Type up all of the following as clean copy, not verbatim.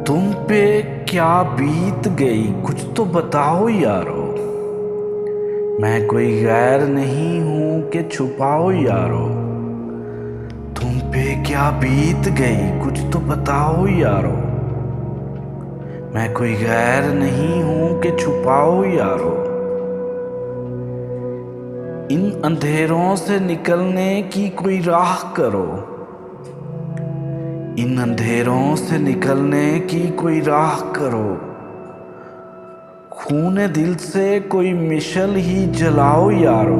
तुम पे क्या बीत गई कुछ तो बताओ यारो। मैं कोई गैर नहीं हूं कि छुपाओ यारो। तुम पे क्या बीत गई कुछ तो बताओ यारो। मैं कोई गैर नहीं हूं कि छुपाओ यारो। इन अंधेरों से निकलने की कोई राह करो। इन अंधेरों से निकलने की कोई राह करो। खूने दिल से कोई मिशल ही जलाओ यारो।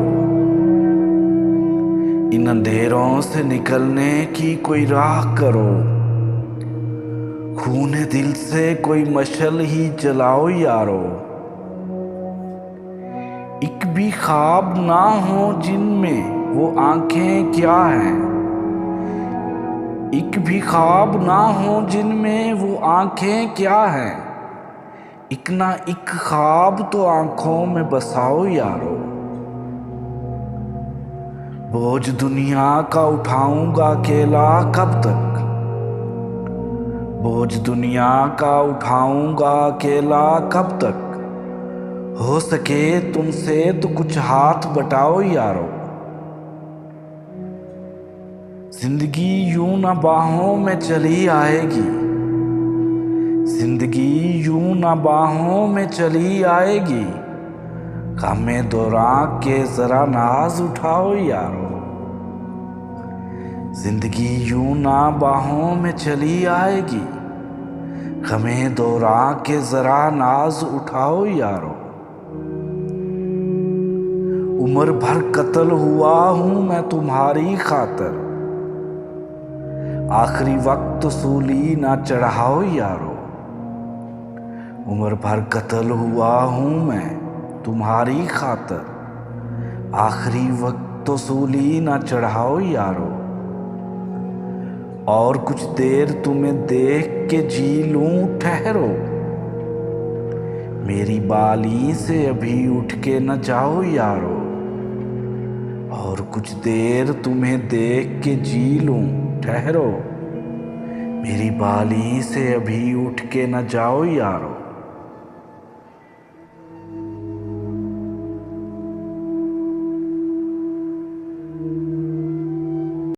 इन अंधेरों से निकलने की कोई राह करो। खूने दिल से कोई मशल ही जलाओ यारो। एक भी ख्वाब ना हो जिनमें वो आंखें क्या हैं। एक भी ख्वाब ना हो जिनमें वो आंखें क्या हैं। एक ना एक ख्वाब तो आंखों में बसाओ यारो। बोझ दुनिया का उठाऊंगा अकेला कब तक। बोझ दुनिया का उठाऊंगा अकेला कब तक। हो सके तुमसे तो कुछ हाथ बटाओ यारो। जिंदगी यूं ना बाहों में चली आएगी। जिंदगी यूं ना बाहों में चली आएगी। खामे दोरा के जरा नाज उठाओ यारो। जिंदगी यूं ना बाहों में चली आएगी। खामे दोरा के जरा नाज उठाओ यारो। उम्र भर कत्ल हुआ हूं मैं तुम्हारी खातर। आखिरी वक्त सूली ना चढ़ाओ यारो। उम्र भर कत्ल हुआ हूं मैं तुम्हारी खातर। आखिरी वक्त सूली ना चढ़ाओ यारो। और कुछ देर तुम्हें देख के जी लूं ठहरो। मेरी बाली से अभी उठ के न जाओ यारो। और कुछ देर तुम्हें देख के जी लूं ठहरो। मेरी बाली से अभी उठ के न जाओ यारो।